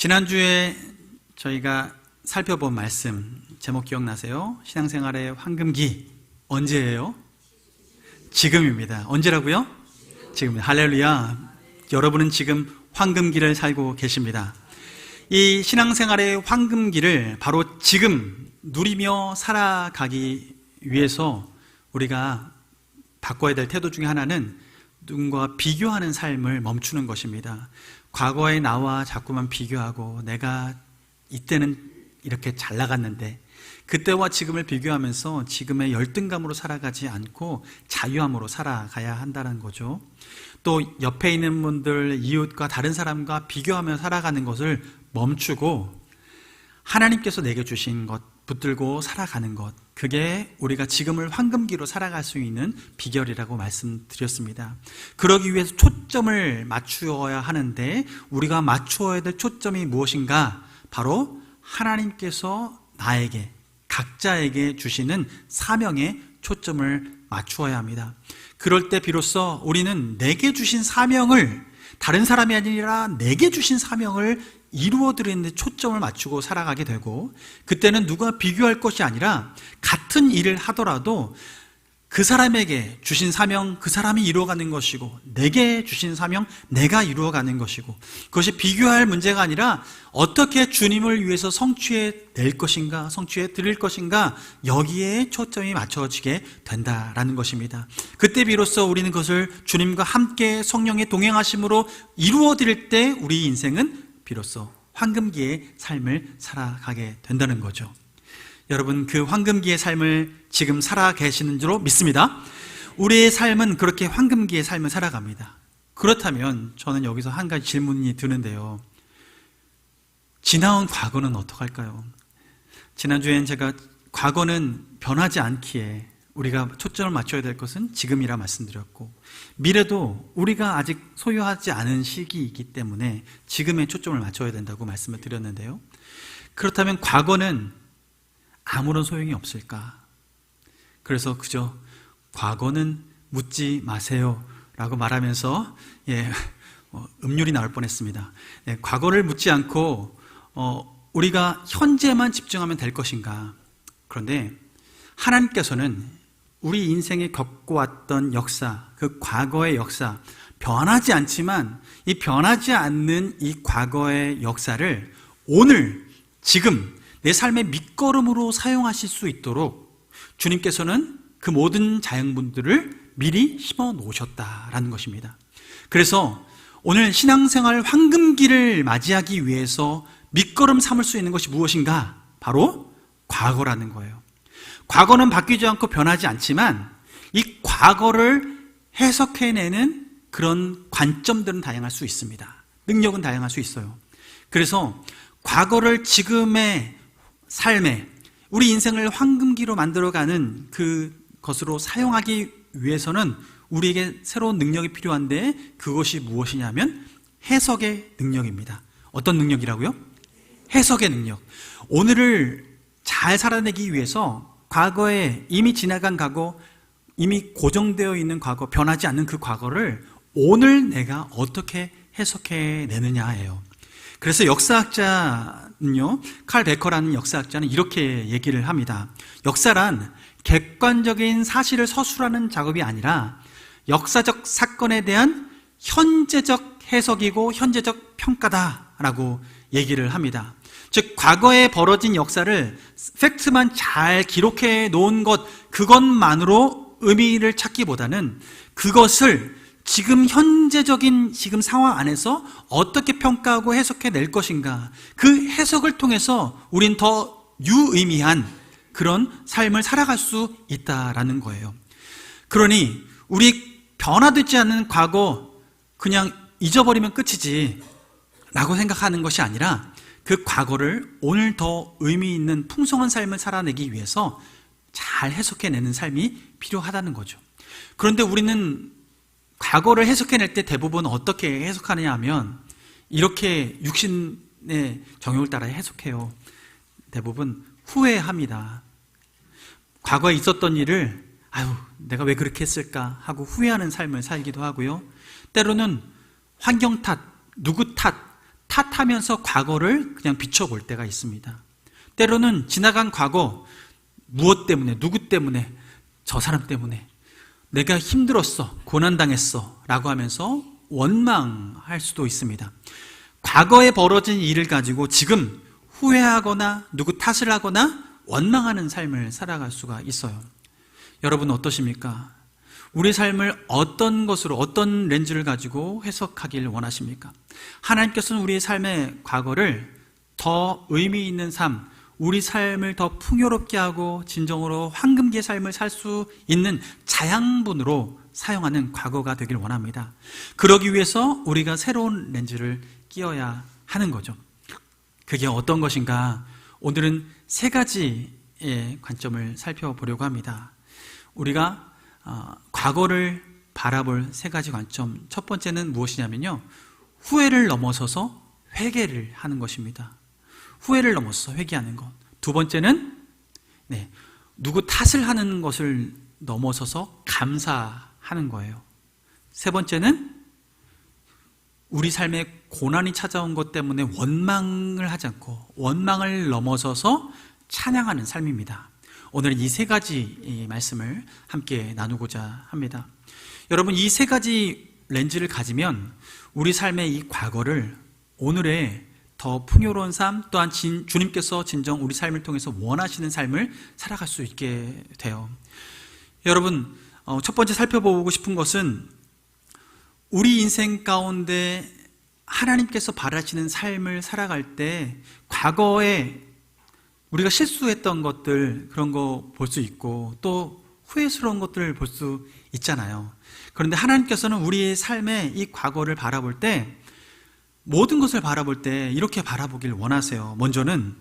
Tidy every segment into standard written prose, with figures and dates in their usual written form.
지난주에 저희가 살펴본 말씀 제목 기억나세요? 신앙생활의 황금기 언제예요? 지금입니다. 언제라고요? 지금. 할렐루야. 여러분은 지금 황금기를 살고 계십니다. 이 신앙생활의 황금기를 바로 지금 누리며 살아가기 위해서 우리가 바꿔야 될 태도 중에 하나는 누군가와 비교하는 삶을 멈추는 것입니다. 과거의 나와 자꾸만 비교하고 내가 이때는 이렇게 잘 나갔는데 그때와 지금을 비교하면서 지금의 열등감으로 살아가지 않고 자유함으로 살아가야 한다는 거죠. 또 옆에 있는 분들, 이웃과 다른 사람과 비교하며 살아가는 것을 멈추고 하나님께서 내게 주신 것 붙들고 살아가는 것, 그게 우리가 지금을 황금기로 살아갈 수 있는 비결이라고 말씀드렸습니다. 그러기 위해서 초점을 맞추어야 하는데 우리가 맞추어야 될 초점이 무엇인가? 바로 하나님께서 나에게, 각자에게 주시는 사명에 초점을 맞추어야 합니다. 그럴 때 비로소 우리는 내게 주신 사명을, 다른 사람이 아니라 내게 주신 사명을 이루어드리는 데 초점을 맞추고 살아가게 되고, 그때는 누가 비교할 것이 아니라 같은 일을 하더라도 그 사람에게 주신 사명 그 사람이 이루어가는 것이고, 내게 주신 사명 내가 이루어가는 것이고, 그것이 비교할 문제가 아니라 어떻게 주님을 위해서 성취해 낼 것인가, 성취해 드릴 것인가, 여기에 초점이 맞춰지게 된다라는 것입니다. 그때 비로소 우리는 그것을 주님과 함께 성령의 동행하심으로 이루어드릴 때 우리 인생은 비로소 황금기의 삶을 살아가게 된다는 거죠. 여러분, 그 황금기의 삶을 지금 살아 계시는 줄로 믿습니다. 우리의 삶은 그렇게 황금기의 삶을 살아갑니다. 그렇다면 저는 여기서 한 가지 질문이 드는데요, 지나온 과거는 어떡할까요? 지난주엔 제가 과거는 변하지 않기에 우리가 초점을 맞춰야 될 것은 지금이라 말씀드렸고, 미래도 우리가 아직 소유하지 않은 시기이기 때문에 지금에 초점을 맞춰야 된다고 말씀을 드렸는데요, 그렇다면 과거는 아무런 소용이 없을까? 그래서 그저 과거는 묻지 마세요 라고 말하면서 음률이 나올 뻔했습니다. 과거를 묻지 않고 우리가 현재만 집중하면 될 것인가? 그런데 하나님께서는 우리 인생에 겪어왔던 역사, 그 과거의 역사, 변하지 않지만 이 변하지 않는 이 과거의 역사를 오늘, 지금 내 삶의 밑거름으로 사용하실 수 있도록 주님께서는 그 모든 자양분들을 미리 심어 놓으셨다라는 것입니다. 그래서 오늘 신앙생활 황금기를 맞이하기 위해서 밑거름 삼을 수 있는 것이 무엇인가? 바로 과거라는 거예요. 과거는 바뀌지 않고 변하지 않지만 이 과거를 해석해내는 그런 관점들은 다양할 수 있습니다. 능력은 다양할 수 있어요. 그래서 과거를 지금의 삶에, 우리 인생을 황금기로 만들어가는 그것으로 사용하기 위해서는 우리에게 새로운 능력이 필요한데, 그것이 무엇이냐면 해석의 능력입니다. 어떤 능력이라고요? 해석의 능력. 오늘을 잘 살아내기 위해서 과거에 이미 지나간 과거, 이미 고정되어 있는 과거, 변하지 않는 그 과거를 오늘 내가 어떻게 해석해내느냐예요. 그래서 역사학자는요, 칼 베커라는 역사학자는 이렇게 얘기를 합니다. 역사란 객관적인 사실을 서술하는 작업이 아니라 역사적 사건에 대한 현재적 해석이고 현재적 평가다라고 얘기를 합니다. 즉, 과거에 벌어진 역사를 팩트만 잘 기록해 놓은 것, 그것만으로 의미를 찾기보다는 그것을 지금 현재적인 지금 상황 안에서 어떻게 평가하고 해석해 낼 것인가, 그 해석을 통해서 우린 더 유의미한 그런 삶을 살아갈 수 있다라는 거예요. 그러니 우리 변화되지 않는 과거 그냥 잊어버리면 끝이지 라고 생각하는 것이 아니라 그 과거를 오늘 더 의미 있는 풍성한 삶을 살아내기 위해서 잘 해석해내는 삶이 필요하다는 거죠. 그런데 우리는 과거를 해석해낼 때 대부분 어떻게 해석하느냐 하면 이렇게 육신의 정욕을 따라 해석해요. 대부분 후회합니다. 과거에 있었던 일을 내가 왜 그렇게 했을까 하고 후회하는 삶을 살기도 하고요, 때로는 환경 탓, 누구 탓, 탓하면서 과거를 그냥 비춰볼 때가 있습니다. 때로는 지나간 과거, 무엇 때문에, 누구 때문에, 저 사람 때문에 내가 힘들었어, 고난당했어 라고 하면서 원망할 수도 있습니다. 과거에 벌어진 일을 가지고 지금 후회하거나 누구 탓을 하거나 원망하는 삶을 살아갈 수가 있어요. 여러분 어떠십니까? 우리 삶을 어떤 것으로, 어떤 렌즈를 가지고 해석하길 원하십니까? 하나님께서는 우리의 삶의 과거를 더 의미 있는 삶, 우리 삶을 더 풍요롭게 하고 진정으로 황금기의 삶을 살 수 있는 자양분으로 사용하는 과거가 되길 원합니다. 그러기 위해서 우리가 새로운 렌즈를 끼워야 하는 거죠. 그게 어떤 것인가? 오늘은 세 가지의 관점을 살펴보려고 합니다. 우리가 과거를 바라볼 세 가지 관점. 첫 번째는 무엇이냐면요, 후회를 넘어서서 회개를 하는 것입니다. 후회를 넘어서서 회개하는 것. 두 번째는 누구 탓을 하는 것을 넘어서서 감사하는 거예요. 세 번째는 우리 삶에 고난이 찾아온 것 때문에 원망을 하지 않고 원망을 넘어서서 찬양하는 삶입니다. 오늘은 이 세 가지 말씀을 함께 나누고자 합니다. 여러분, 이 세 가지 렌즈를 가지면 우리 삶의 이 과거를 오늘의 더 풍요로운 삶, 또한 주님께서 진정 우리 삶을 통해서 원하시는 삶을 살아갈 수 있게 돼요. 여러분, 첫 번째 살펴보고 싶은 것은 우리 인생 가운데 하나님께서 바라시는 삶을 살아갈 때 과거에 우리가 실수했던 것들, 그런 거 볼 수 있고 또 후회스러운 것들을 볼 수 있잖아요. 그런데 하나님께서는 우리의 삶의 이 과거를 바라볼 때, 모든 것을 바라볼 때 이렇게 바라보길 원하세요. 먼저는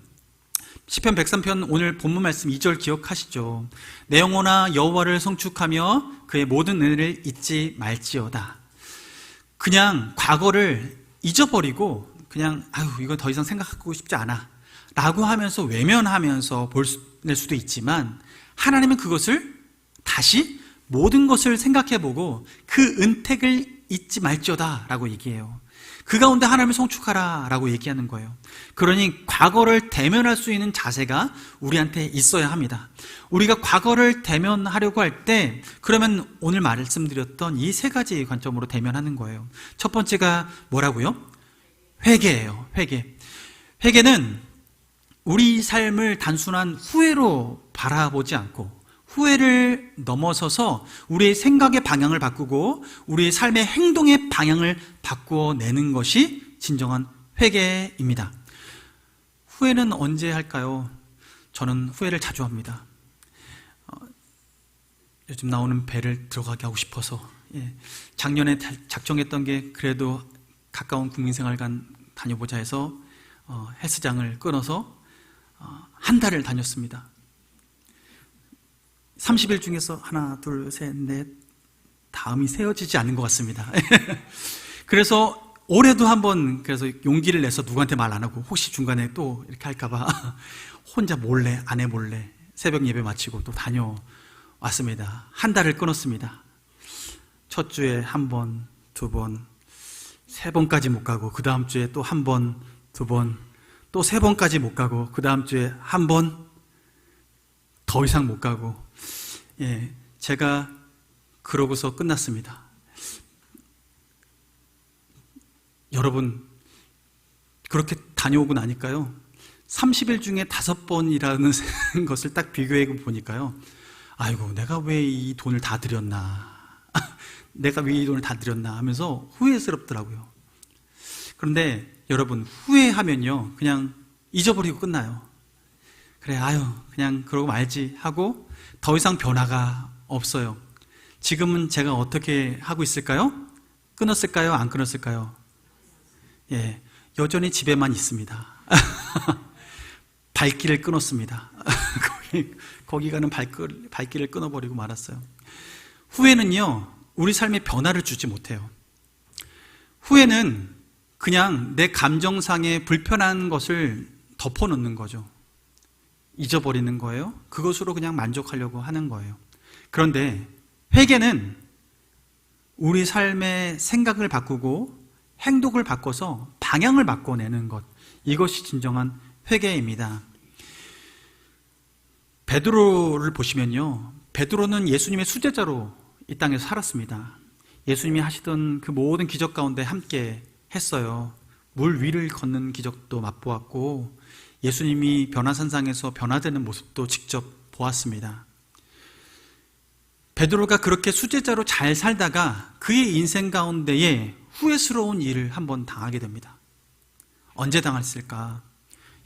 시편 103편 오늘 본문 말씀 2절 기억하시죠? 내 영혼아 여호와를 성축하며 그의 모든 은혜를 잊지 말지어다. 그냥 과거를 잊어버리고 그냥 이거 더 이상 생각하고 싶지 않아 라고 하면서 외면하면서 낼 수도 있지만, 하나님은 그것을 다시 모든 것을 생각해보고 그 은택을 잊지 말지어다 라고 얘기해요. 그 가운데 하나님을 성축하라 라고 얘기하는 거예요. 그러니 과거를 대면할 수 있는 자세가 우리한테 있어야 합니다. 우리가 과거를 대면하려고 할 때, 그러면 오늘 말씀드렸던 이 세 가지 관점으로 대면하는 거예요. 첫 번째가 뭐라고요? 회개예요. 회개는 우리 삶을 단순한 후회로 바라보지 않고 후회를 넘어서서 우리의 생각의 방향을 바꾸고 우리의 삶의 행동의 방향을 바꾸어 내는 것이 진정한 회개입니다. 후회는 언제 할까요? 저는 후회를 자주 합니다. 요즘 나오는 배를 들어가게 하고 싶어서, 작년에 작정했던 게 그래도 가까운 국민생활관 다녀보자 해서 헬스장을 끊어서 한 달을 다녔습니다. 30일 중에서 하나, 둘, 셋, 넷, 다음이 세어지지 않는 것 같습니다. 그래서 올해도 한번 그래서 용기를 내서 누구한테 말 안 하고 혹시 중간에 또 이렇게 할까봐 혼자 몰래, 아내 몰래 새벽 예배 마치고 또 다녀왔습니다. 한 달을 끊었습니다. 첫 주에 한 번, 두 번, 세 번까지 못 가고 그 다음 주에 또 한 번, 두 번, 또 세 번까지 못 가고 그 다음 주에 한 번, 더 이상 못 가고, 제가 그러고서 끝났습니다. 여러분, 그렇게 다녀오고 나니까요, 30일 중에 5번이라는 것을 딱 비교해 보니까요, 아이고, 내가 왜 이 돈을 다 들였나, 내가 왜 이 돈을 다 들였나 하면서 후회스럽더라고요. 그런데 여러분, 후회하면요 그냥 잊어버리고 끝나요. 그래, 그냥 그러고 말지 하고 더 이상 변화가 없어요. 지금은 제가 어떻게 하고 있을까요? 끊었을까요? 안 끊었을까요? 여전히 집에만 있습니다. 발길을 끊었습니다. 거기 가는 발길을 끊어버리고 말았어요. 후회는요, 우리 삶에 변화를 주지 못해요. 후회는 그냥 내 감정상의 불편한 것을 덮어놓는 거죠. 잊어버리는 거예요. 그것으로 그냥 만족하려고 하는 거예요. 그런데 회개는 우리 삶의 생각을 바꾸고 행동을 바꿔서 방향을 바꿔내는 것, 이것이 진정한 회개입니다. 베드로를 보시면요, 베드로는 예수님의 수제자로 이 땅에서 살았습니다. 예수님이 하시던 그 모든 기적 가운데 함께 했어요. 물 위를 걷는 기적도 맛보았고 예수님이 변화산상에서 변화되는 모습도 직접 보았습니다. 베드로가 그렇게 수제자로 잘 살다가 그의 인생 가운데에 후회스러운 일을 한번 당하게 됩니다. 언제 당했을까?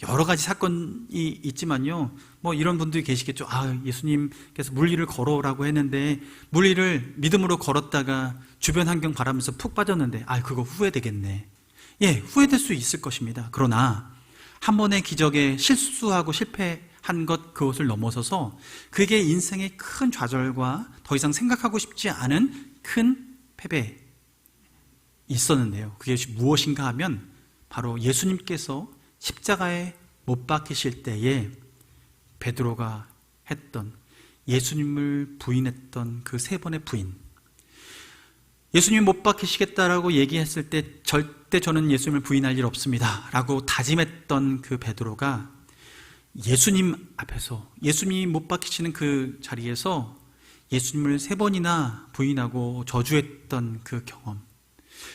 여러 가지 사건이 있지만요, 이런 분들이 계시겠죠. 예수님께서 물 위를 걸어오라고 했는데 물 위를 믿음으로 걸었다가 주변 환경 바라면서 푹 빠졌는데 그거 후회되겠네. 후회될 수 있을 것입니다. 그러나 한 번의 기적에 실수하고 실패한 것, 그것을 넘어서서 그게 인생의 큰 좌절과 더 이상 생각하고 싶지 않은 큰 패배 있었는데요. 그것이 무엇인가 하면 바로 예수님께서 십자가에 못 박히실 때에 베드로가 했던, 예수님을 부인했던 그 3번의 부인. 예수님 못 박히시겠다라고 얘기했을 때 절대 저는 예수님을 부인할 일 없습니다 라고 다짐했던 그 베드로가 예수님 앞에서, 예수님이 못 박히시는 그 자리에서 예수님을 3번이나 부인하고 저주했던 그 경험,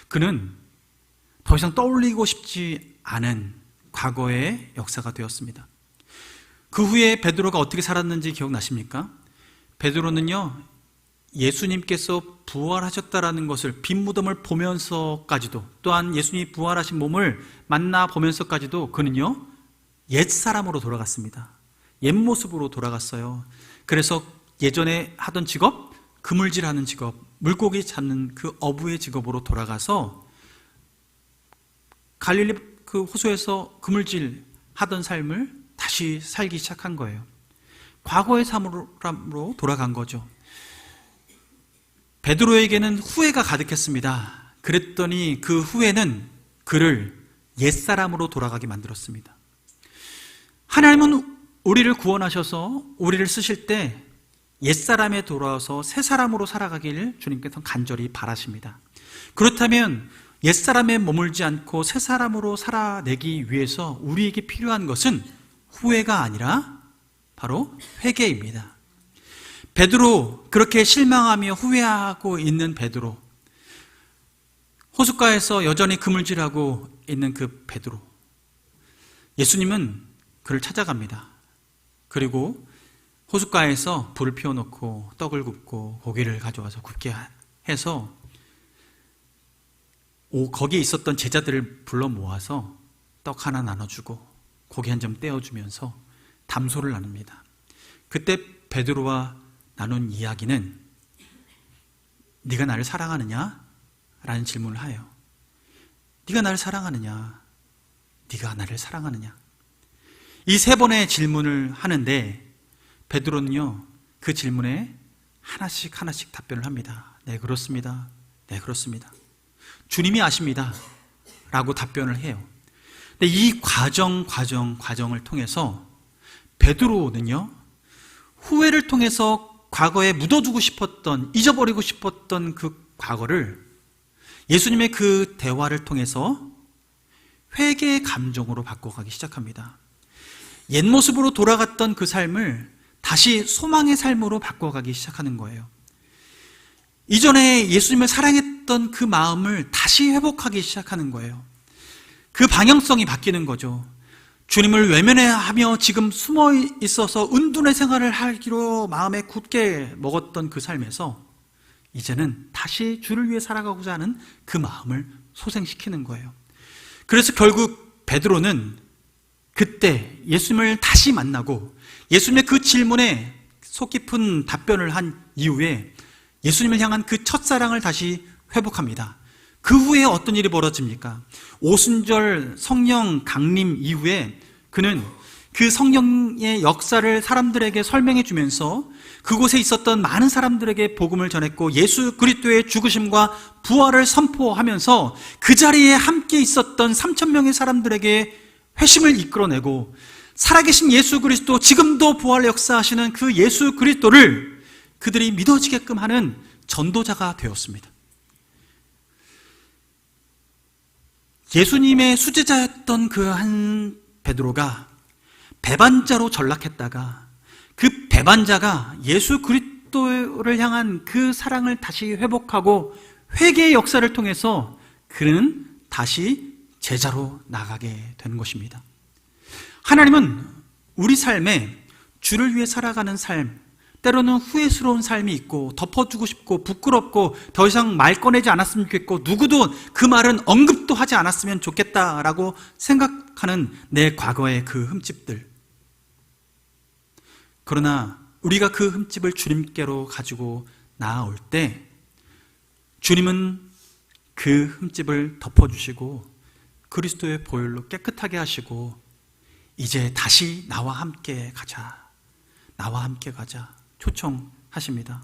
그는 더 이상 떠올리고 싶지 않은 과거의 역사가 되었습니다. 그 후에 베드로가 어떻게 살았는지 기억나십니까? 베드로는요, 예수님께서 부활하셨다라는 것을 빈 무덤을 보면서까지도, 또한 예수님이 부활하신 몸을 만나보면서까지도 그는요, 옛사람으로 돌아갔습니다. 옛 모습으로 돌아갔어요. 그래서 예전에 하던 직업, 그물질하는 직업, 물고기 잡는 그 어부의 직업으로 돌아가서 갈릴리 그 호수에서 그물질 하던 삶을 다시 살기 시작한 거예요. 과거의 삶으로 돌아간 거죠. 베드로에게는 후회가 가득했습니다. 그랬더니 그 후회는 그를 옛사람으로 돌아가게 만들었습니다. 하나님은 우리를 구원하셔서 우리를 쓰실 때 옛사람에 돌아와서 새사람으로 살아가기를 주님께서 간절히 바라십니다. 그렇다면 옛사람에 머물지 않고 새사람으로 살아내기 위해서 우리에게 필요한 것은 후회가 아니라 바로 회개입니다. 베드로, 그렇게 실망하며 후회하고 있는 베드로, 호숫가에서 여전히 그물질하고 있는 그 베드로, 예수님은 그를 찾아갑니다. 그리고 호숫가에서 불을 피워놓고 떡을 굽고 고기를 가져와서 굽게 해서 거기에 있었던 제자들을 불러 모아서 떡 하나 나눠주고 고기 한 점 떼어주면서 담소를 나눕니다. 그때 베드로와 나눈 이야기는 네가 나를 사랑하느냐? 라는 질문을 해요. 네가 나를 사랑하느냐? 네가 나를 사랑하느냐? 이 3번의 질문을 하는데 베드로는요, 그 질문에 하나씩 답변을 합니다. 네, 그렇습니다. 네, 그렇습니다. 주님이 아십니다 라고 답변을 해요. 근데 이 과정을 통해서 베드로는요, 후회를 통해서 과거에 묻어두고 싶었던, 잊어버리고 싶었던 그 과거를 예수님의 그 대화를 통해서 회개의 감정으로 바꿔가기 시작합니다. 옛 모습으로 돌아갔던 그 삶을 다시 소망의 삶으로 바꿔가기 시작하는 거예요. 이전에 예수님을 사랑했던 그 마음을 다시 회복하기 시작하는 거예요. 그 방향성이 바뀌는 거죠. 주님을 외면하며 지금 숨어 있어서 은둔의 생활을 하기로 마음에 굳게 먹었던 그 삶에서 이제는 다시 주를 위해 살아가고자 하는 그 마음을 소생시키는 거예요. 그래서 결국 베드로는 그때 예수님을 다시 만나고 예수님의 그 질문에 속 깊은 답변을 한 이후에 예수님을 향한 그 첫사랑을 다시 회복합니다. 그 후에 어떤 일이 벌어집니까? 오순절 성령 강림 이후에 그는 그 성령의 역사를 사람들에게 설명해 주면서 그곳에 있었던 많은 사람들에게 복음을 전했고 예수 그리스도의 죽으심과 부활을 선포하면서 그 자리에 함께 있었던 3,000명의 사람들에게 회심을 이끌어내고 살아계신 예수 그리스도, 지금도 부활 역사하시는 그 예수 그리스도를 그들이 믿어지게끔 하는 전도자가 되었습니다. 예수님의 수제자였던 그 한 베드로가 배반자로 전락했다가 그 배반자가 예수 그리스도를 향한 그 사랑을 다시 회복하고 회개의 역사를 통해서 그는 다시 제자로 나가게 되는 것입니다. 하나님은 우리 삶에 주를 위해 살아가는 삶, 때로는 후회스러운 삶이 있고 덮어주고 싶고 부끄럽고 더 이상 말 꺼내지 않았으면 좋겠고 누구도 그 말은 언급도 하지 않았으면 좋겠다라고 생각하는 내 과거의 그 흠집들. 그러나 우리가 그 흠집을 주님께로 가지고 나아올 때 주님은 그 흠집을 덮어주시고 그리스도의 보혈로 깨끗하게 하시고 이제 다시 나와 함께 가자, 나와 함께 가자 초청하십니다.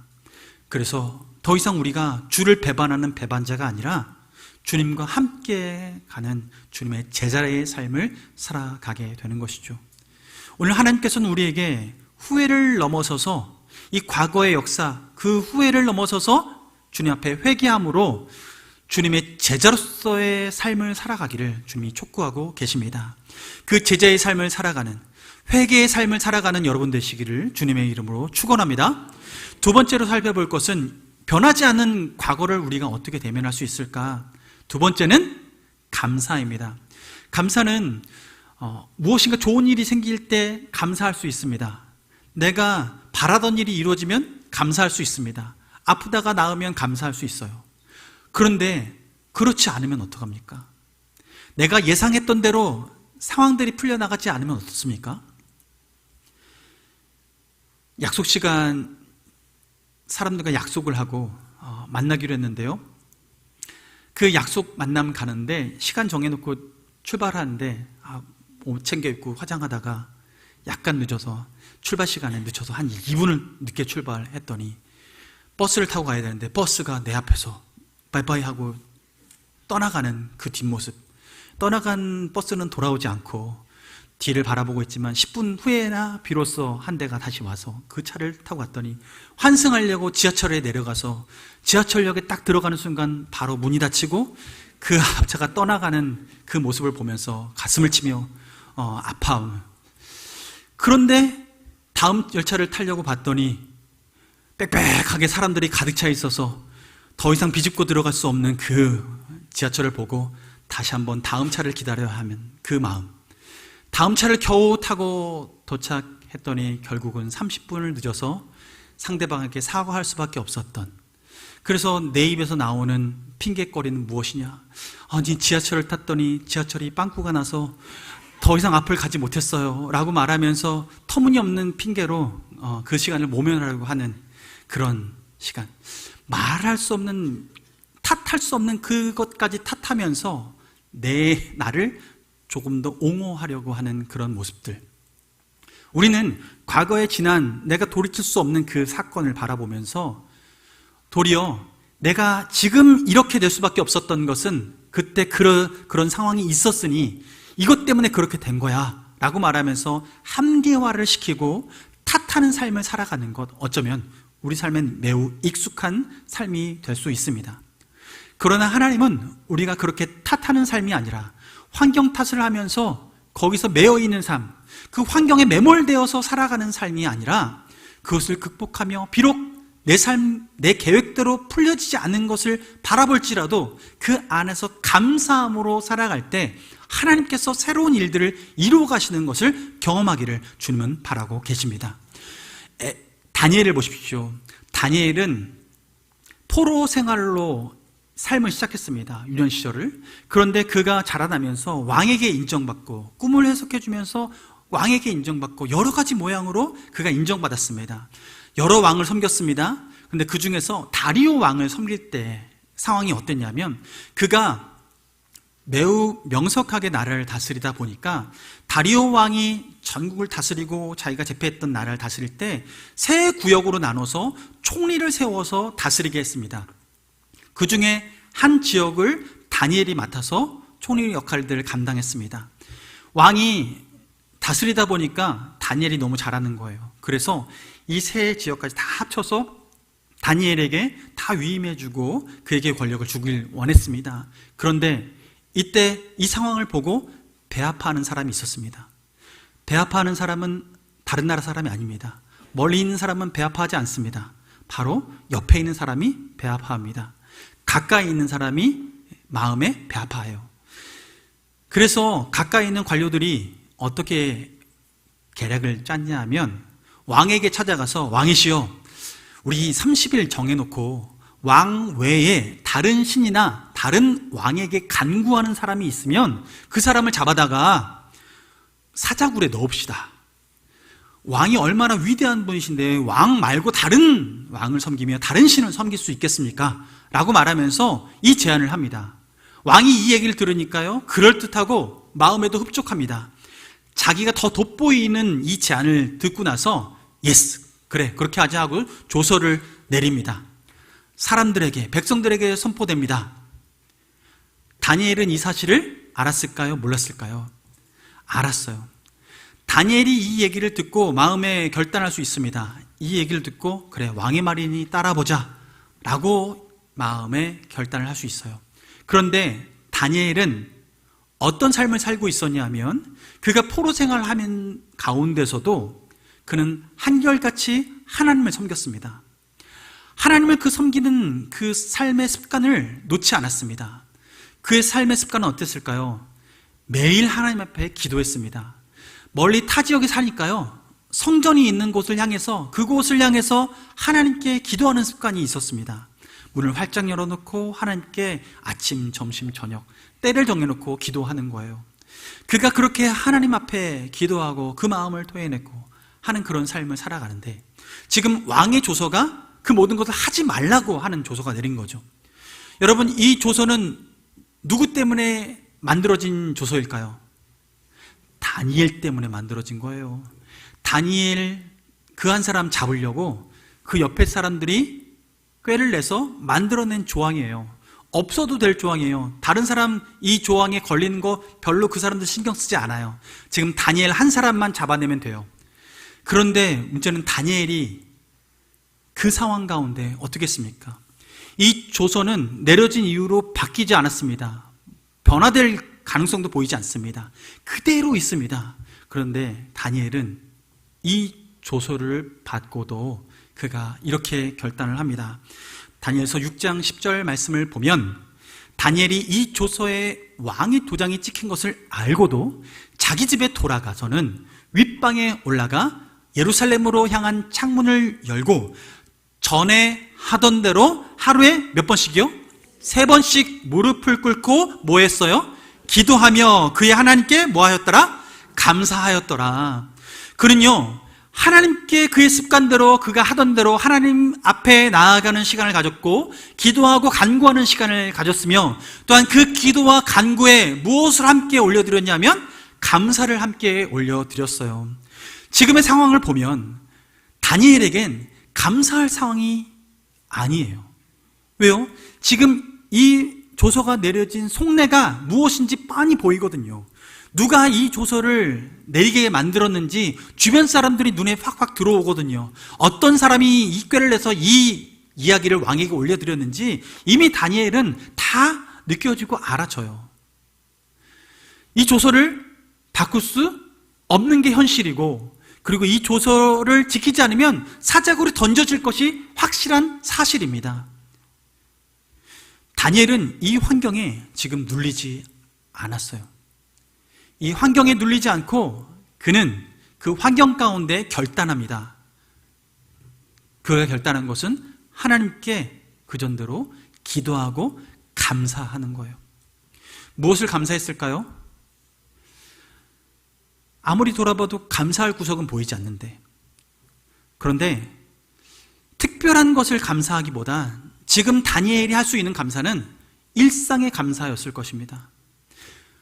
그래서 더 이상 우리가 주를 배반하는 배반자가 아니라 주님과 함께 가는 주님의 제자의 삶을 살아가게 되는 것이죠. 오늘 하나님께서는 우리에게 후회를 넘어서서 이 과거의 역사, 그 후회를 넘어서서 주님 앞에 회개함으로 주님의 제자로서의 삶을 살아가기를 주님이 촉구하고 계십니다. 그 제자의 삶을 살아가는, 회개의 삶을 살아가는 여러분 되시기를 주님의 이름으로 축원합니다. 두 번째로 살펴볼 것은 변하지 않는 과거를 우리가 어떻게 대면할 수 있을까? 두 번째는 감사입니다. 감사는 무엇인가 좋은 일이 생길 때 감사할 수 있습니다. 내가 바라던 일이 이루어지면 감사할 수 있습니다. 아프다가 나으면 감사할 수 있어요. 그런데 그렇지 않으면 어떡합니까? 내가 예상했던 대로 상황들이 풀려나가지 않으면 어떻습니까? 약속 시간 사람들과 약속을 하고 만나기로 했는데요. 그 약속 만남 가는데 시간 정해놓고 출발하는데 옷 챙겨 입고 화장하다가 약간 늦어서 출발 시간에 늦어서 한 2분을 늦게 출발했더니 버스를 타고 가야 되는데 버스가 내 앞에서 바이바이 하고 떠나가는 그 뒷모습. 떠나간 버스는 돌아오지 않고 뒤를 바라보고 있지만 10분 후에나 비로소 한 대가 다시 와서 그 차를 타고 갔더니 환승하려고 지하철에 내려가서 지하철역에 딱 들어가는 순간 바로 문이 닫히고 그 앞차가 떠나가는 그 모습을 보면서 가슴을 치며 아파하며, 그런데 다음 열차를 타려고 봤더니 빽빽하게 사람들이 가득 차 있어서 더 이상 비집고 들어갈 수 없는 그 지하철을 보고 다시 한번 다음 차를 기다려야 하면 그 마음, 다음 차를 겨우 타고 도착했더니 결국은 30분을 늦어서 상대방에게 사과할 수밖에 없었던, 그래서 내 입에서 나오는 핑계거리는 무엇이냐? 아니, 지하철을 탔더니 지하철이 빵꾸가 나서 더 이상 앞을 가지 못했어요 라고 말하면서 터무니없는 핑계로 그 시간을 모면하려고 하는 그런 시간. 말할 수 없는, 탓할 수 없는 그것까지 탓하면서 나를 조금 더 옹호하려고 하는 그런 모습들. 우리는 과거에 지난 내가 돌이킬 수 없는 그 사건을 바라보면서 도리어 내가 지금 이렇게 될 수밖에 없었던 것은 그때 그런 상황이 있었으니 이것 때문에 그렇게 된 거야 라고 말하면서 합리화를 시키고 탓하는 삶을 살아가는 것, 어쩌면 우리 삶엔 매우 익숙한 삶이 될 수 있습니다. 그러나 하나님은 우리가 그렇게 탓하는 삶이 아니라 환경 탓을 하면서 거기서 매여 있는 삶, 그 환경에 매몰되어서 살아가는 삶이 아니라 그것을 극복하며 비록 내 삶, 내 계획대로 풀려지지 않는 것을 바라볼지라도 그 안에서 감사함으로 살아갈 때 하나님께서 새로운 일들을 이루어 가시는 것을 경험하기를 주님은 바라고 계십니다. 다니엘을 보십시오. 다니엘은 포로 생활로 삶을 시작했습니다. 유년 시절을. 그런데 그가 자라나면서 왕에게 인정받고 꿈을 해석해주면서 왕에게 인정받고 여러 가지 모양으로 그가 인정받았습니다. 여러 왕을 섬겼습니다. 근데 그 중에서 다리오 왕을 섬길 때 상황이 어땠냐면 그가 매우 명석하게 나라를 다스리다 보니까 다리오 왕이 전국을 다스리고 자기가 제패했던 나라를 다스릴 때 세 구역으로 나눠서 총리를 세워서 다스리게 했습니다. 그 중에 한 지역을 다니엘이 맡아서 총리 역할들을 감당했습니다. 왕이 다스리다 보니까 다니엘이 너무 잘하는 거예요. 그래서 이 세 지역까지 다 합쳐서 다니엘에게 다 위임해주고 그에게 권력을 주길 원했습니다. 그런데 이때 이 상황을 보고 배아파하는 사람이 있었습니다. 배아파하는 사람은 다른 나라 사람이 아닙니다. 멀리 있는 사람은 배아파하지 않습니다. 바로 옆에 있는 사람이 배아파합니다. 가까이 있는 사람이 마음에 배아파해요. 그래서 가까이 있는 관료들이 어떻게 계략을 짰냐 하면 왕에게 찾아가서 왕이시여, 우리 30일 정해놓고 왕 외에 다른 신이나 다른 왕에게 간구하는 사람이 있으면 그 사람을 잡아다가 사자굴에 넣읍시다. 왕이 얼마나 위대한 분이신데 왕 말고 다른 왕을 섬기며 다른 신을 섬길 수 있겠습니까? 라고 말하면서 이 제안을 합니다. 왕이 이 얘기를 들으니까요, 그럴듯하고 마음에도 흡족합니다. 자기가 더 돋보이는 이 제안을 듣고 나서 예스, 그래, 그렇게 하자 하고 조서를 내립니다. 사람들에게, 백성들에게 선포됩니다. 다니엘은 이 사실을 알았을까요? 몰랐을까요? 알았어요. 다니엘이 이 얘기를 듣고 마음에 결단할 수 있습니다. 이 얘기를 듣고 그래, 왕의 말이니 따라보자 라고 마음에 결단을 할 수 있어요. 그런데 다니엘은 어떤 삶을 살고 있었냐 하면, 그가 포로 생활을 하는 가운데서도 그는 한결같이 하나님을 섬겼습니다. 하나님을 섬기는 그 삶의 습관을 놓지 않았습니다. 그의 삶의 습관은 어땠을까요? 매일 하나님 앞에 기도했습니다. 멀리 타 지역에 사니까요, 성전이 있는 곳을 향해서, 그곳을 향해서 하나님께 기도하는 습관이 있었습니다. 문을 활짝 열어놓고 하나님께 아침, 점심, 저녁 때를 정해놓고 기도하는 거예요. 그가 그렇게 하나님 앞에 기도하고 그 마음을 토해내고 하는 그런 삶을 살아가는데, 지금 왕의 조서가 그 모든 것을 하지 말라고 하는 조서가 내린 거죠. 여러분, 이 조서는 누구 때문에 만들어진 조서일까요? 다니엘 때문에 만들어진 거예요. 다니엘 그 한 사람 잡으려고 그 옆에 사람들이 꾀를 내서 만들어낸 조항이에요. 없어도 될 조항이에요. 다른 사람 이 조항에 걸리는 거 별로 그 사람들 신경 쓰지 않아요. 지금 다니엘 한 사람만 잡아내면 돼요. 그런데 문제는 다니엘이 그 상황 가운데 어떻게 했습니까? 이 조서는 내려진 이후로 바뀌지 않았습니다. 변화될 가능성도 보이지 않습니다. 그대로 있습니다. 그런데 다니엘은 이 조서를 받고도 그가 이렇게 결단을 합니다. 다니엘서 6장 10절 말씀을 보면, 다니엘이 이 조서에 왕의 도장이 찍힌 것을 알고도 자기 집에 돌아가서는 윗방에 올라가 예루살렘으로 향한 창문을 열고 전에 하던 대로 하루에 몇 번씩이요? 3번씩 무릎을 꿇고 뭐 했어요? 기도하며 그의 하나님께 뭐 하였더라? 감사하였더라. 그는요, 하나님께 그의 습관대로, 그가 하던 대로 하나님 앞에 나아가는 시간을 가졌고, 기도하고 간구하는 시간을 가졌으며, 또한 그 기도와 간구에 무엇을 함께 올려드렸냐면 감사를 함께 올려드렸어요. 지금의 상황을 보면 다니엘에겐 감사할 상황이 아니에요. 왜요? 지금 이 조서가 내려진 속내가 무엇인지 빤히 보이거든요. 누가 이 조서를 내리게 만들었는지 주변 사람들이 눈에 확확 들어오거든요. 어떤 사람이 이 꾀를 내서 이 이야기를 왕에게 올려드렸는지 이미 다니엘은 다 느껴지고 알아줘요. 이 조서를 바꿀 수 없는 게 현실이고, 그리고 이 조서를 지키지 않으면 사자굴에 던져질 것이 확실한 사실입니다. 다니엘은 이 환경에 지금 눌리지 않았어요. 이 환경에 눌리지 않고 그는 그 환경 가운데 결단합니다. 그가 결단한 것은 하나님께 그 전대로 기도하고 감사하는 거예요. 무엇을 감사했을까요? 아무리 돌아봐도 감사할 구석은 보이지 않는데, 그런데 특별한 것을 감사하기보다 지금 다니엘이 할 수 있는 감사는 일상의 감사였을 것입니다.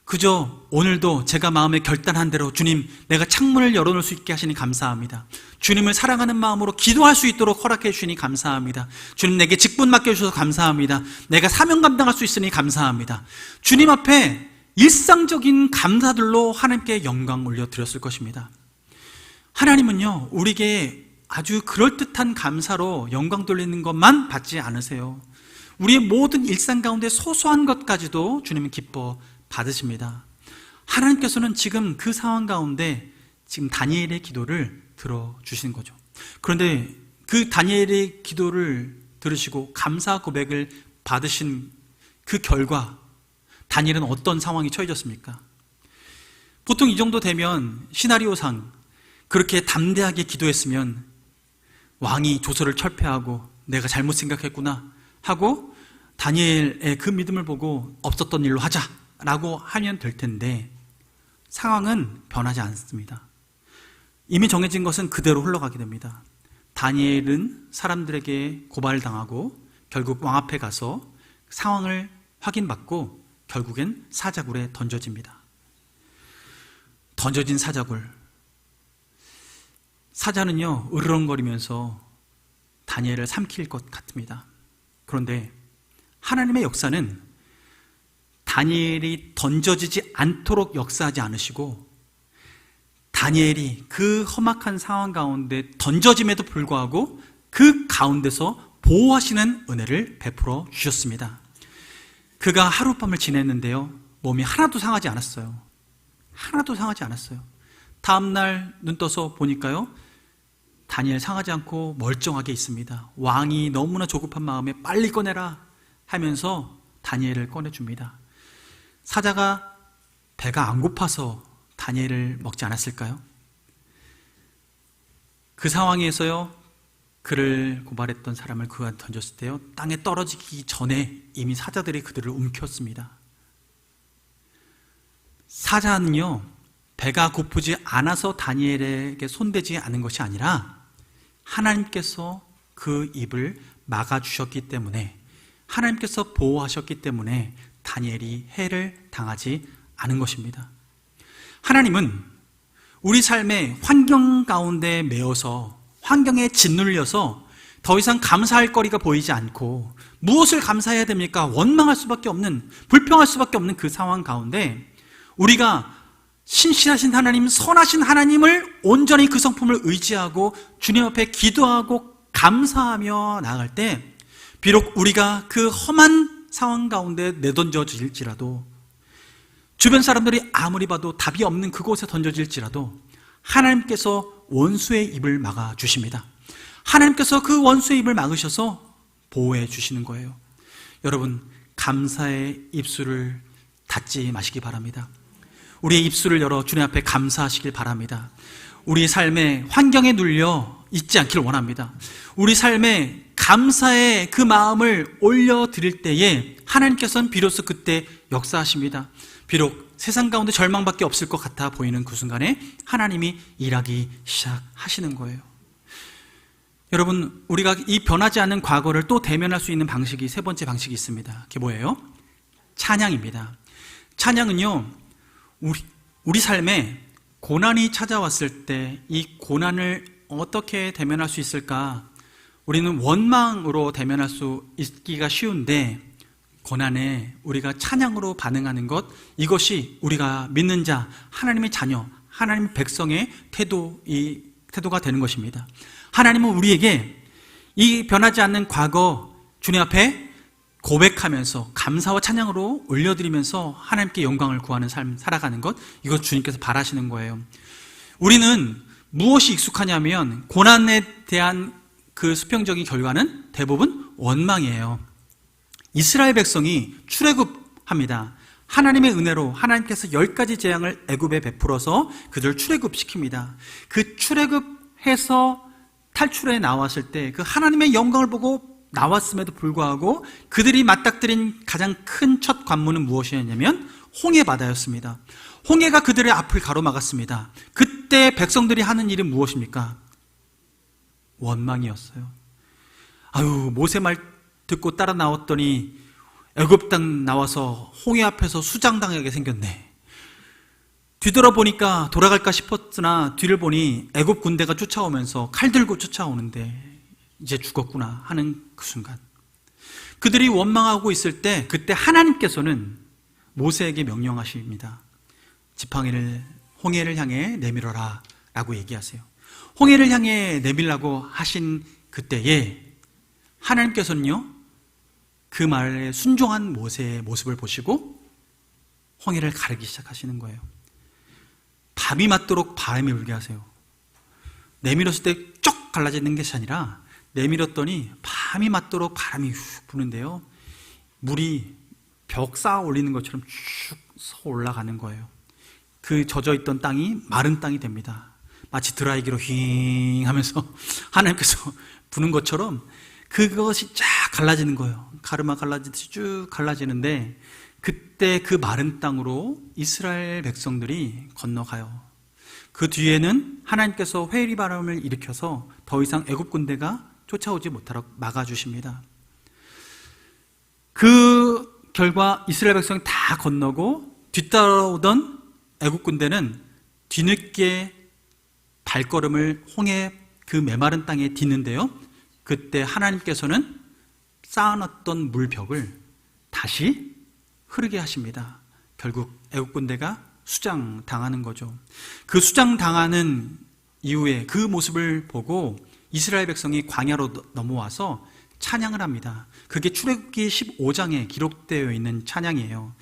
그저 오늘도 제가 마음에 결단한 대로 주님, 내가 창문을 열어놓을 수 있게 하시니 감사합니다. 주님을 사랑하는 마음으로 기도할 수 있도록 허락해 주시니 감사합니다. 주님, 내게 직분 맡겨주셔서 감사합니다. 내가 사명 감당할 수 있으니 감사합니다. 주님 앞에 일상적인 감사들로 하나님께 영광 올려드렸을 것입니다. 하나님은요, 우리에게 아주 그럴듯한 감사로 영광 돌리는 것만 받지 않으세요. 우리의 모든 일상 가운데 소소한 것까지도 주님은 기뻐 받으십니다. 하나님께서는 지금 그 상황 가운데 지금 다니엘의 기도를 들어주시는 거죠. 그런데 그 다니엘의 기도를 들으시고 감사 고백을 받으신 그 결과 다니엘은 어떤 상황이 처해졌습니까? 보통 이 정도 되면 시나리오상 그렇게 담대하게 기도했으면 왕이 조서를 철폐하고 내가 잘못 생각했구나 하고 다니엘의 그 믿음을 보고 없었던 일로 하자라고 하면 될 텐데 상황은 변하지 않습니다. 이미 정해진 것은 그대로 흘러가게 됩니다. 다니엘은 사람들에게 고발당하고 결국 왕 앞에 가서 상황을 확인받고 결국엔 사자굴에 던져집니다. 던져진 사자굴. 사자는요, 으르렁거리면서 다니엘을 삼킬 것 같습니다. 그런데 하나님의 역사는 다니엘이 던져지지 않도록 역사하지 않으시고 다니엘이 그 험악한 상황 가운데 던져짐에도 불구하고 그 가운데서 보호하시는 은혜를 베풀어 주셨습니다. 그가 하룻밤을 지냈는데요, 몸이 하나도 상하지 않았어요. 하나도 상하지 않았어요. 다음날 눈 떠서 보니까요, 다니엘 상하지 않고 멀쩡하게 있습니다. 왕이 너무나 조급한 마음에 빨리 꺼내라 하면서 다니엘을 꺼내줍니다. 사자가 배가 안 고파서 다니엘을 먹지 않았을까요? 그 상황에서요, 그를 고발했던 사람을 그가 던졌을 때요, 땅에 떨어지기 전에 이미 사자들이 그들을 움켰습니다. 사자는요, 배가 고프지 않아서 다니엘에게 손대지 않은 것이 아니라 하나님께서 그 입을 막아주셨기 때문에, 하나님께서 보호하셨기 때문에 다니엘이 해를 당하지 않은 것입니다. 하나님은 우리 삶의 환경 가운데 매여서 환경에 짓눌려서 더 이상 감사할 거리가 보이지 않고 무엇을 감사해야 됩니까? 원망할 수밖에 없는, 불평할 수밖에 없는 그 상황 가운데 우리가 신실하신 하나님, 선하신 하나님을 온전히 그 성품을 의지하고 주님 앞에 기도하고 감사하며 나아갈 때 비록 우리가 그 험한 상황 가운데 내던져질지라도, 주변 사람들이 아무리 봐도 답이 없는 그곳에 던져질지라도 하나님께서 원수의 입을 막아주십니다. 하나님께서 그 원수의 입을 막으셔서 보호해 주시는 거예요. 여러분, 감사의 입술을 닫지 마시기 바랍니다. 우리의 입술을 열어 주님 앞에 감사하시길 바랍니다. 우리 삶의 환경에 눌려 있지 않길 원합니다. 우리 삶에 감사의 그 마음을 올려드릴 때에 하나님께서는 비로소 그때 역사하십니다. 비록 세상 가운데 절망밖에 없을 것 같아 보이는 그 순간에 하나님이 일하기 시작하시는 거예요. 여러분, 우리가 이 변하지 않는 과거를 또 대면할 수 있는 방식이, 세 번째 방식이 있습니다. 그게 뭐예요? 찬양입니다. 찬양은요, 우리 삶에 고난이 찾아왔을 때 이 고난을 어떻게 대면할 수 있을까? 우리는 원망으로 대면할 수 있기가 쉬운데 고난에 우리가 찬양으로 반응하는 것, 이것이 우리가 믿는 자, 하나님의 자녀, 하나님의 백성의 태도가 되는 것입니다. 하나님은 우리에게 이 변하지 않는 과거 주님 앞에 고백하면서 감사와 찬양으로 올려드리면서 하나님께 영광을 구하는 삶 살아가는 것, 이것 주님께서 바라시는 거예요. 우리는 무엇이 익숙하냐면 고난에 대한 그 수평적인 결과는 대부분 원망이에요. 이스라엘 백성이 출애굽합니다. 하나님의 은혜로 하나님께서 10가지 재앙을 애굽에 베풀어서 그들을 출애굽시킵니다. 그 출애굽해서 탈출해 나왔을 때 그 하나님의 영광을 보고 나왔음에도 불구하고 그들이 맞닥뜨린 가장 큰 첫 관문은 무엇이었냐면 홍해바다였습니다. 홍해가 그들의 앞을 가로막았습니다. 그때 백성들이 하는 일은 무엇입니까? 원망이었어요. 아유, 모세 말 듣고 따라 나왔더니 애굽 땅 나와서 홍해 앞에서 수장당하게 생겼네. 뒤돌아보니까 돌아갈까 싶었으나 뒤를 보니 애굽 군대가 쫓아오면서 칼 들고 쫓아오는데 이제 죽었구나 하는 그 순간, 그들이 원망하고 있을 때 그때 하나님께서는 모세에게 명령하십니다. 지팡이를 홍해를 향해 내밀어라 라고 얘기하세요. 홍해를 향해 내밀라고 하신 그때에 하나님께서는요, 그 말에 순종한 모세의 모습을 보시고 홍해를 가르기 시작하시는 거예요. 밤이 맞도록 바람이 불게 하세요. 내밀었을 때 쭉 갈라지는 것이 아니라 내밀었더니 밤이 맞도록 바람이 훅 부는데요, 물이 벽 쌓아 올리는 것처럼 쭉 서 올라가는 거예요. 그 젖어있던 땅이 마른 땅이 됩니다. 마치 드라이기로 휘잉 하면서 하나님께서 부는 것처럼 그것이 쫙 갈라지는 거예요. 가르마 갈라지듯이 쭉 갈라지는데, 그때 그 마른 땅으로 이스라엘 백성들이 건너가요. 그 뒤에는 하나님께서 회오리 바람을 일으켜서 더 이상 애굽 군대가 쫓아오지 못하도록 막아주십니다. 그 결과 이스라엘 백성이 다 건너고 뒤따라오던 애굽 군대는 뒤늦게 발걸음을 홍해 그 메마른 땅에 딛는데요, 그때 하나님께서는 쌓아놨던 물벽을 다시 흐르게 하십니다. 결국 애국 군대가 수장당하는 거죠. 그 수장당하는 이후에 그 모습을 보고 이스라엘 백성이 광야로 넘어와서 찬양을 합니다. 그게 출애굽기 15장에 기록되어 있는 찬양이에요.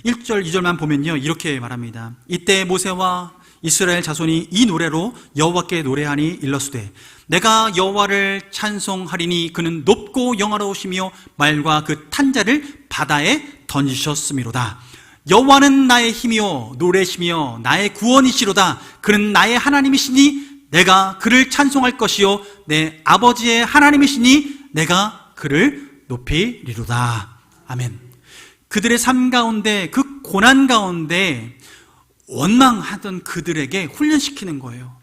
1절, 2절만 보면요, 이렇게 말합니다. 이때 모세와 이스라엘 자손이 이 노래로 여호와께 노래하니 일러스되 내가 여호와를 찬송하리니 그는 높고 영화로우시며 말과 그 탄자를 바다에 던지셨음이로다. 여호와는 나의 힘이요 노래시며 나의 구원이시로다. 그는 나의 하나님이시니 내가 그를 찬송할 것이요 내 아버지의 하나님이시니 내가 그를 높이리로다. 아멘. 그들의 삶 가운데, 그 고난 가운데 원망하던 그들에게 훈련시키는 거예요.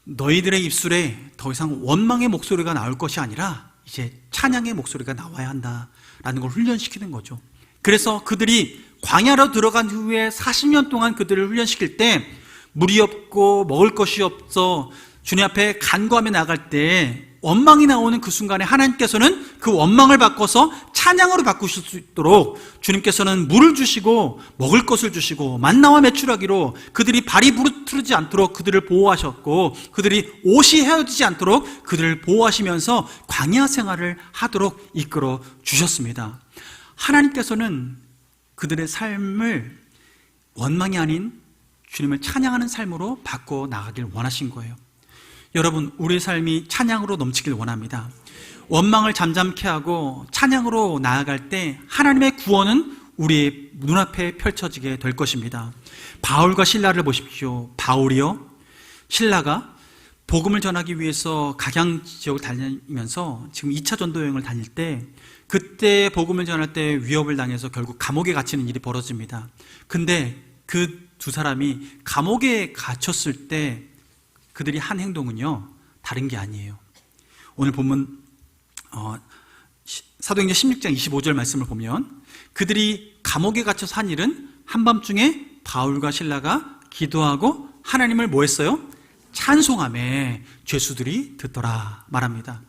너희들의 입술에 더 이상 원망의 목소리가 나올 것이 아니라 이제 찬양의 목소리가 나와야 한다라는 걸 훈련시키는 거죠. 그래서 그들이 광야로 들어간 후에 40년 동안 그들을 훈련시킬 때 물이 없고 먹을 것이 없어 주님 앞에 간구하며 나갈 때 원망이 나오는 그 순간에 하나님께서는 그 원망을 바꿔서 찬양으로 바꾸실 수 있도록 주님께서는 물을 주시고 먹을 것을 주시고 만나와 메추라기로 그들이 발이 부르트르지 않도록 그들을 보호하셨고, 그들이 옷이 헤어지지 않도록 그들을 보호하시면서 광야 생활을 하도록 이끌어 주셨습니다. 하나님께서는 그들의 삶을 원망이 아닌 주님을 찬양하는 삶으로 바꿔 나가길 원하신 거예요. 여러분, 우리의 삶이 찬양으로 넘치길 원합니다. 원망을 잠잠케 하고 찬양으로 나아갈 때 하나님의 구원은 우리의 눈앞에 펼쳐지게 될 것입니다. 바울과 실라를 보십시오. 바울이요, 실라가 복음을 전하기 위해서 각양 지역을 다니면서 지금 2차 전도 여행을 다닐 때, 그때 복음을 전할 때 위협을 당해서 결국 감옥에 갇히는 일이 벌어집니다. 근데 그 두 사람이 감옥에 갇혔을 때 그들이 한 행동은요, 다른 게 아니에요. 오늘 본문 사도행전 16장 25절 말씀을 보면 그들이 감옥에 갇혀서 한 일은 한밤중에 바울과 실라가 기도하고 하나님을 뭐 했어요? 찬송하며 죄수들이 듣더라 말합니다.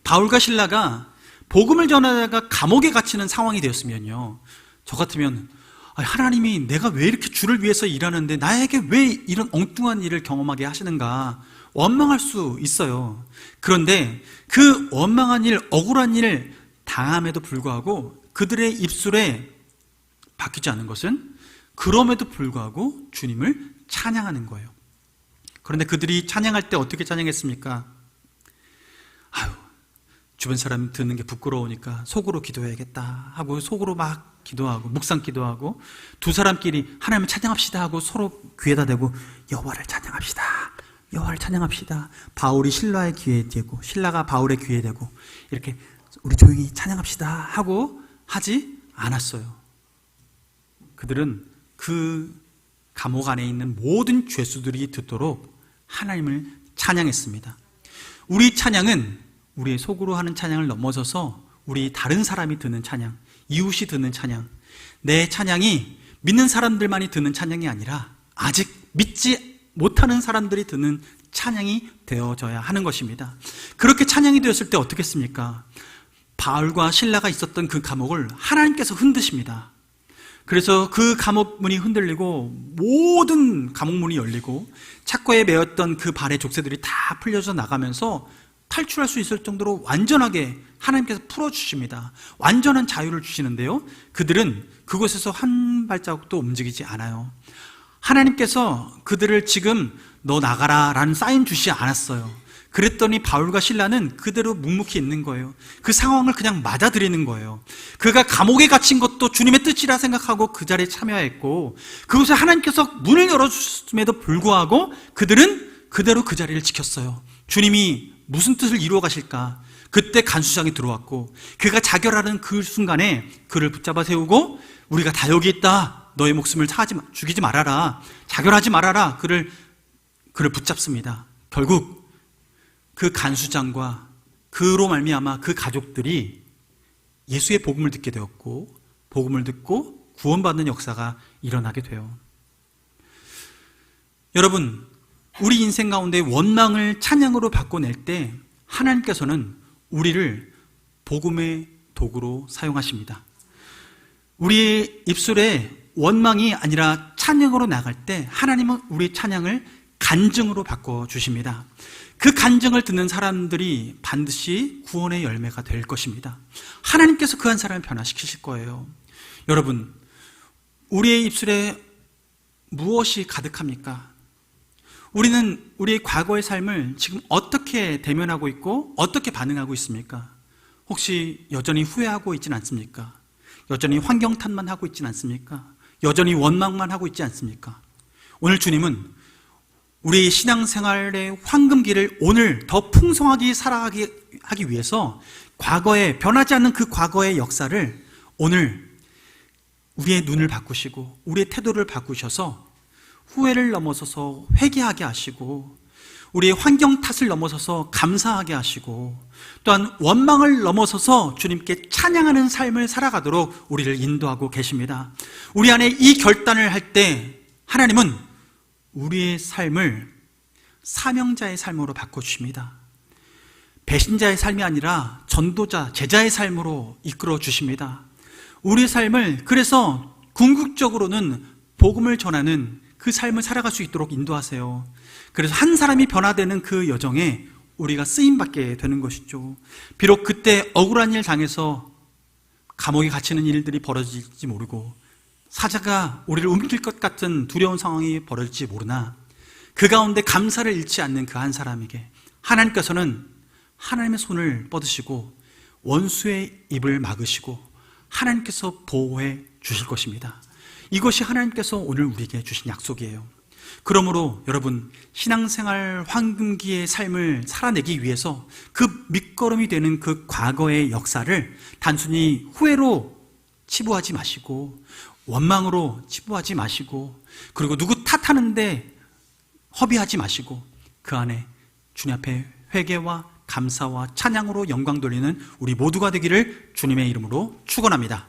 바울과 실라가 복음을 전하다가 감옥에 갇히는 상황이 되었으면요, 저 같으면 하나님이 내가 왜 이렇게 주를 위해서 일하는데 나에게 왜 이런 엉뚱한 일을 경험하게 하시는가 원망할 수 있어요. 그런데 그 원망한 일, 억울한 일을 당함에도 불구하고 그들의 입술에 바뀌지 않은 것은 그럼에도 불구하고 주님을 찬양하는 거예요. 그런데 그들이 찬양할 때 어떻게 찬양했습니까? 주변 사람 듣는 게 부끄러우니까 속으로 기도해야겠다 하고 속으로 막 기도하고 묵상 기도하고, 두 사람끼리 하나님을 찬양합시다 하고 서로 귀에다 대고 여호와를 찬양합시다, 여호와를 찬양합시다. 바울이 신라의 귀에 대고 신라가 바울의 귀에 대고 이렇게 우리 조용히 찬양합시다 하고 하지 않았어요. 그들은 그 감옥 안에 있는 모든 죄수들이 듣도록 하나님을 찬양했습니다. 우리 찬양은 우리의 속으로 하는 찬양을 넘어서서 우리 다른 사람이 듣는 찬양, 이웃이 듣는 찬양, 내 찬양이 믿는 사람들만이 듣는 찬양이 아니라 아직 믿지 못하는 사람들이 듣는 찬양이 되어져야 하는 것입니다. 그렇게 찬양이 되었을 때 어떻겠습니까? 바울과 실라가 있었던 그 감옥을 하나님께서 흔드십니다. 그래서 그 감옥 문이 흔들리고 모든 감옥 문이 열리고 착고에 매였던 그 발의 족쇄들이 다 풀려져 나가면서 탈출할 수 있을 정도로 완전하게 하나님께서 풀어주십니다. 완전한 자유를 주시는데요, 그들은 그곳에서 한 발자국도 움직이지 않아요. 하나님께서 그들을 지금 너 나가라 라는 사인 주시지 않았어요. 그랬더니 바울과 실라는 그대로 묵묵히 있는 거예요. 그 상황을 그냥 맞아들이는 거예요. 그가 감옥에 갇힌 것도 주님의 뜻이라 생각하고 그 자리에 참여했고, 그곳에 하나님께서 문을 열어주셨음에도 불구하고 그들은 그대로 그 자리를 지켰어요. 주님이 무슨 뜻을 이루어 가실까? 그때 간수장이 들어왔고, 그가 자결하는 그 순간에 그를 붙잡아 세우고, 우리가 다 여기 있다, 너의 목숨을 죽이지 말아라, 자결하지 말아라, 그를 붙잡습니다. 결국 그 간수장과 그로 말미암아 그 가족들이 예수의 복음을 듣게 되었고, 복음을 듣고 구원받는 역사가 일어나게 돼요. 여러분, 우리 인생 가운데 원망을 찬양으로 바꿔낼 때 하나님께서는 우리를 복음의 도구로 사용하십니다. 우리의 입술에 원망이 아니라 찬양으로 나갈 때 하나님은 우리 찬양을 간증으로 바꿔주십니다. 그 간증을 듣는 사람들이 반드시 구원의 열매가 될 것입니다. 하나님께서 그 한 사람을 변화시키실 거예요. 여러분, 우리의 입술에 무엇이 가득합니까? 우리는 우리의 과거의 삶을 지금 어떻게 대면하고 있고 어떻게 반응하고 있습니까? 혹시 여전히 후회하고 있지는 않습니까? 여전히 환경 탓만 하고 있지는 않습니까? 여전히 원망만 하고 있지 않습니까? 오늘 주님은 우리 신앙생활의 황금기를 오늘 더 풍성하게 살아가기 위해서 과거에 변하지 않는 그 과거의 역사를 오늘 우리의 눈을 바꾸시고 우리의 태도를 바꾸셔서 후회를 넘어서서 회개하게 하시고, 우리의 환경 탓을 넘어서서 감사하게 하시고, 또한 원망을 넘어서서 주님께 찬양하는 삶을 살아가도록 우리를 인도하고 계십니다. 우리 안에 이 결단을 할 때 하나님은 우리의 삶을 사명자의 삶으로 바꿔주십니다. 배신자의 삶이 아니라 전도자, 제자의 삶으로 이끌어 주십니다. 우리의 삶을 그래서 궁극적으로는 복음을 전하는 그 삶을 살아갈 수 있도록 인도하세요. 그래서 한 사람이 변화되는 그 여정에 우리가 쓰임받게 되는 것이죠. 비록 그때 억울한 일 당해서 감옥에 갇히는 일들이 벌어질지 모르고 사자가 우리를 움킬 것 같은 두려운 상황이 벌어질지 모르나, 그 가운데 감사를 잃지 않는 그 한 사람에게 하나님께서는 하나님의 손을 뻗으시고 원수의 입을 막으시고 하나님께서 보호해 주실 것입니다. 이것이 하나님께서 오늘 우리에게 주신 약속이에요. 그러므로 여러분, 신앙생활 황금기의 삶을 살아내기 위해서 그 밑거름이 되는 그 과거의 역사를 단순히 후회로 치부하지 마시고, 원망으로 치부하지 마시고, 그리고 누구 탓하는데 허비하지 마시고, 그 안에 주님 앞에 회개와 감사와 찬양으로 영광 돌리는 우리 모두가 되기를 주님의 이름으로 축원합니다.